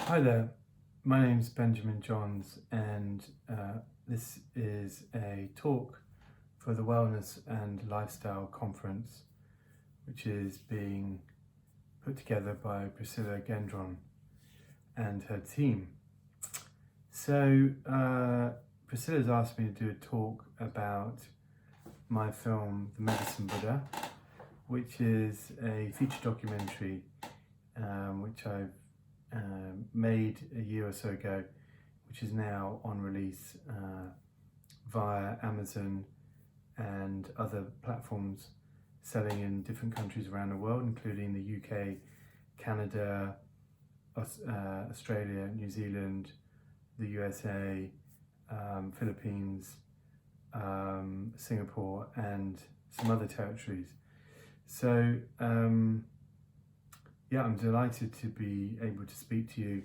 Hi there, my name's Benjamin Johns, and this is a talk for the Wellness and Lifestyle Conference, which is being put together by Priscilla Gendron and her team. So, Priscilla's asked me to do a talk about my film, The Medicine Buddha, which is a feature documentary which I've made a year or so ago, which is now on release via Amazon and other platforms, selling in different countries around the world, including the UK, Canada, Australia, New Zealand, the USA, Philippines, Singapore, and some other territories. So yeah, I'm delighted to be able to speak to you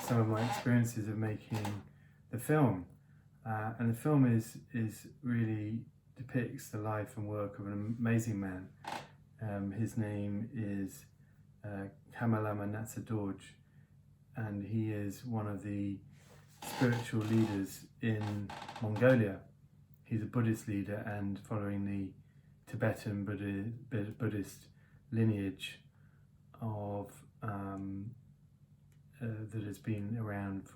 some of my experiences of making the film. And the film is really depicts the life and work of an amazing man. His name is Kamalama Natsadorj, and he is one of the spiritual leaders in Mongolia. He's a Buddhist leader and following the Tibetan Buddhist lineage of that has been around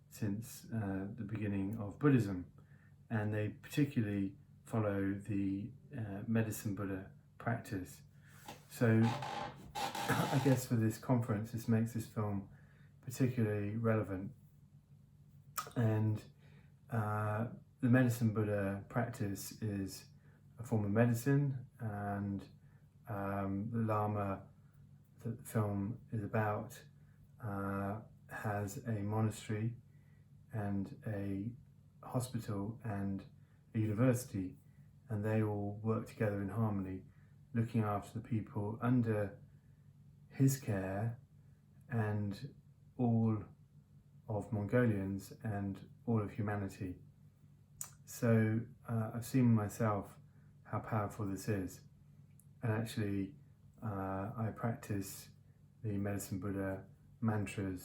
since the beginning of Buddhism, and they particularly follow the Medicine Buddha practice. So I guess for this conference, this makes this film particularly relevant. And the Medicine Buddha practice is a form of medicine, and the Lama that the film is about has a monastery and a hospital and a university, and they all work together in harmony, looking after the people under his care and all of Mongolians and all of humanity. So I've seen myself how powerful this is, and actually I practice the Medicine Buddha mantras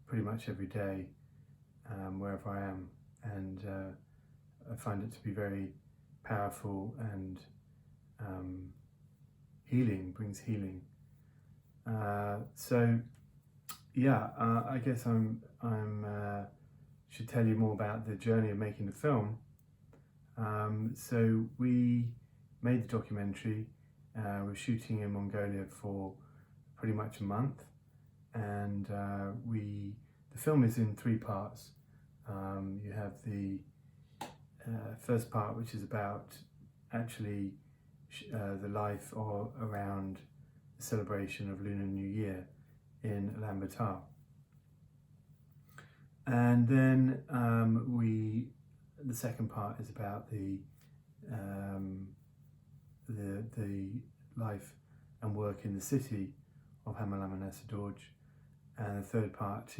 pretty much every day wherever I am, and I find it to be very powerful and healing, brings healing. So yeah, I guess I'm should tell you more about the journey of making the film. So we made the documentary. We're shooting in Mongolia for pretty much a month, and the film is in three parts. You have the first part, which is about actually the life around the celebration of Lunar New Year in Ulaanbaatar, and then the second part is about the life and work in the city of Kamalama Natsadorj, and the third part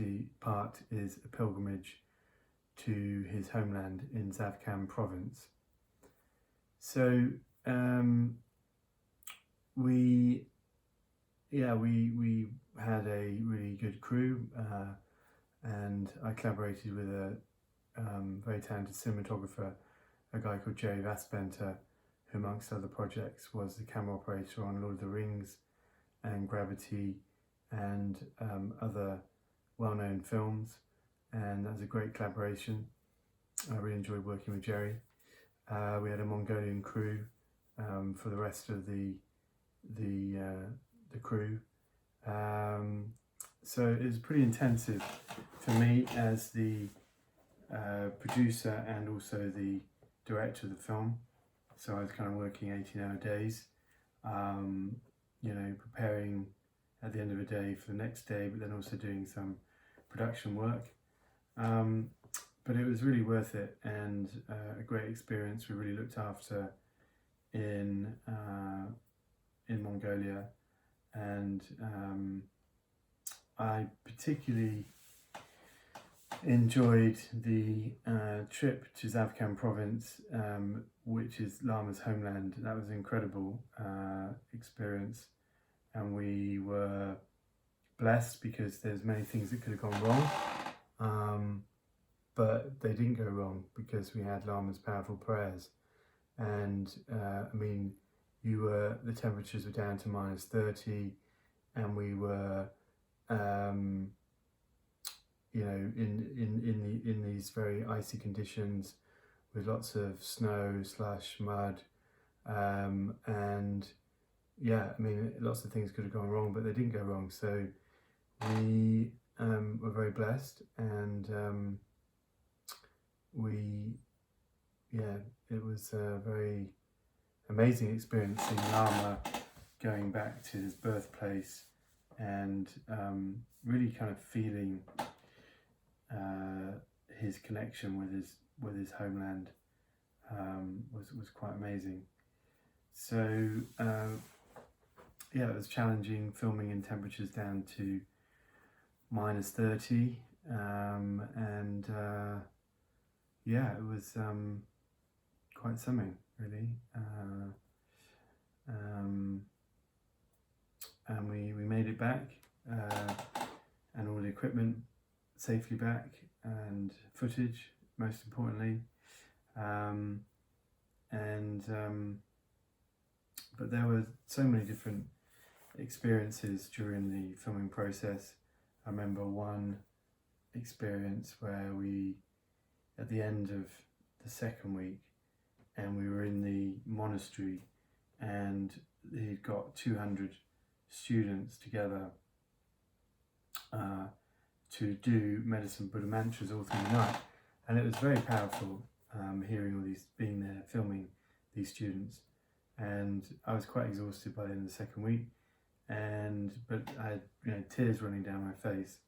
is a pilgrimage to his homeland in Zavkam province. So we had a really good crew, and I collaborated with a very talented cinematographer, a guy called Jerry Vaspenter, who amongst other projects was the camera operator on Lord of the Rings and Gravity and other well-known films, and that was a great collaboration. I really enjoyed working with Jerry. We had a Mongolian crew for the rest of the crew. So it was pretty intensive for me as the producer and also the director of the film. So I was kind of working 18-hour days, preparing at the end of the day for the next day, but then also doing some production work. But it was really worth it, and a great experience. We really looked after in Mongolia, and I particularly enjoyed the trip to Zavkam province, which is Lama's homeland. That was an incredible experience, and we were blessed because there's many things that could have gone wrong, but they didn't go wrong because we had Lama's powerful prayers. And I mean, the temperatures were down to -30, and we were, you know, in these very icy conditions with lots of snow / mud, and yeah, I mean, lots of things could have gone wrong, but they didn't go wrong. So we were very blessed, and it was a very amazing experience seeing Lama going back to his birthplace and really kind of feeling his connection with his homeland was quite amazing. So it was challenging filming in temperatures down to -30, and it was quite something, really. And we made it back, and all the equipment safely back, and footage, most importantly. But there were so many different experiences during the filming process. I remember one experience where at the end of the second week, and we were in the monastery, and he'd got 200 students together to do medicine Buddha mantras all through the night, and it was very powerful hearing all these, being there, filming these students. And I was quite exhausted by the end of the second week, but I had tears running down my face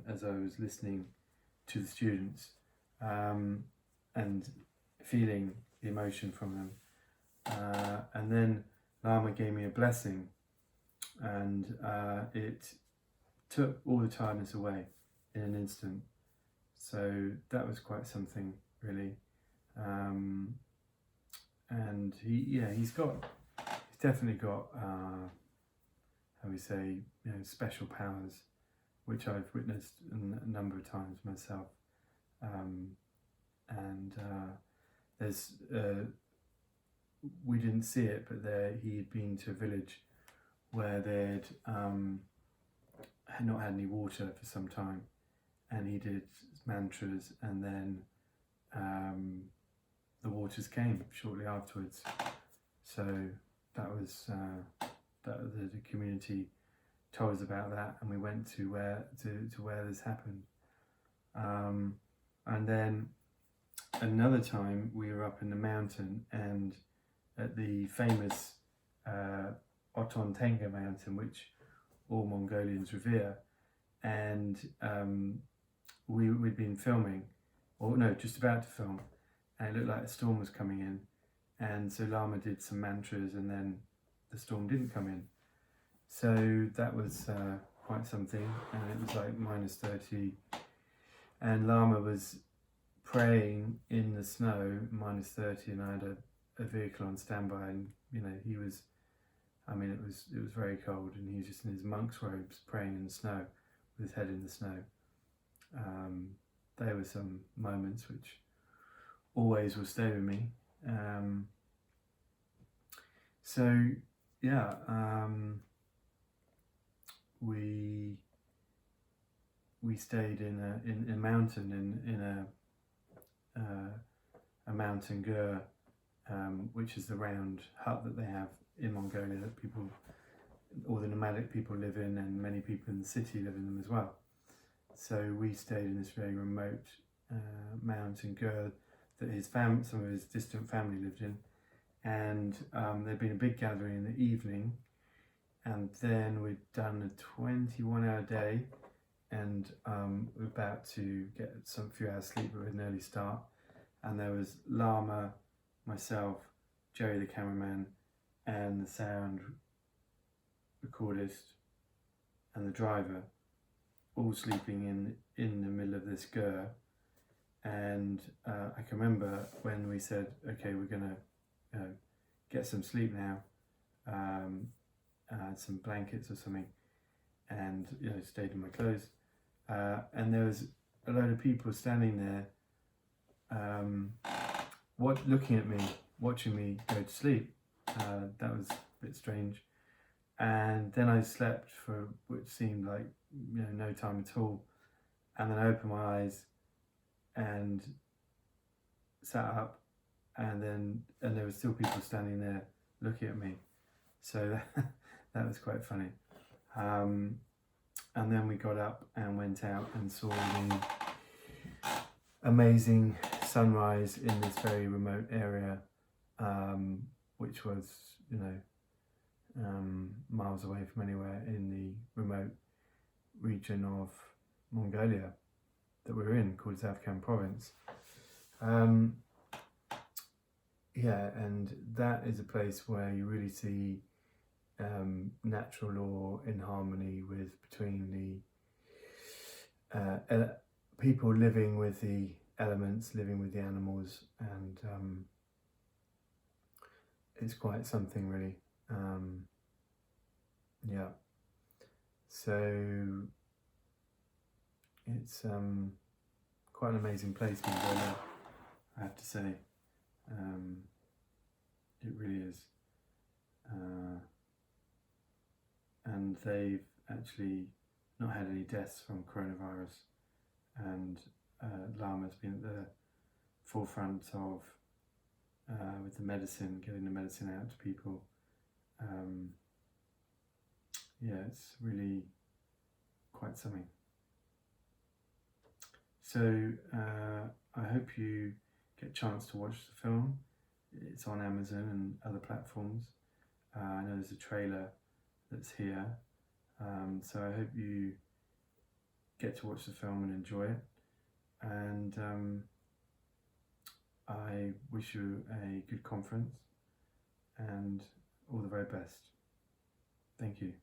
as I was listening to the students and feeling the emotion from them. And then Lama gave me a blessing, and it took all the tiredness away in an instant. So that was quite something, really. And he's definitely got how we say, special powers, which I've witnessed a number of times myself. There's we didn't see it, but he had been to a village where they'd had not had any water for some time, and he did mantras, and then the waters came shortly afterwards. So that was the community told us about that, and we went to where this happened. And then another time we were up in the mountain, and at the famous Otontenga mountain, which all Mongolians revere, and we'd been filming, or no, just about to film, and it looked like a storm was coming in, and so Lama did some mantras, and then the storm didn't come in. So that was quite something, and it was like -30, and Lama was praying in the snow, -30, and I had a vehicle on standby, and he was, it was very cold, and he was just in his monk's robes praying in the snow with his head in the snow. There were some moments which always will stay with me. We stayed in a mountain in a mountain gur, which is the round hut that they have in Mongolia that all the nomadic people live in, and many people in the city live in them as well. So we stayed in this very remote mountain gur that some of his distant family lived in, and there'd been a big gathering in the evening, and then we'd done a 21-hour day, and we're about to get some few hours sleep, but with an early start, and there was Lama, myself, Jerry the cameraman, and the sound recordist and the driver, all sleeping in the middle of this gur. And I can remember when we said, okay, we're gonna get some sleep now, some blankets or something, and stayed in my clothes. And there was a load of people standing there, looking at me, watching me go to sleep. That was a bit strange. And then I slept for which seemed like no time at all. And then I opened my eyes and sat up, and there were still people standing there looking at me. So that was quite funny. And then we got up and went out and saw the amazing sunrise in this very remote area, which was miles away from anywhere in the remote region of Mongolia that we were in, called Zavkhan province. Yeah, and that is a place where you really see natural law in harmony between the people living with the elements, living with the animals, and it's quite something really. Yeah, so it's quite an amazing place, Mongolia, I have to say. It really is. And they've actually not had any deaths from coronavirus, and Lama's been at the forefront of with the medicine, getting the medicine out to people. Yeah, it's really quite something. So I hope you get a chance to watch the film. It's on Amazon and other platforms. I know there's a trailer that's here, so I hope you get to watch the film and enjoy it, and I wish you a good conference and all the very best. Thank you.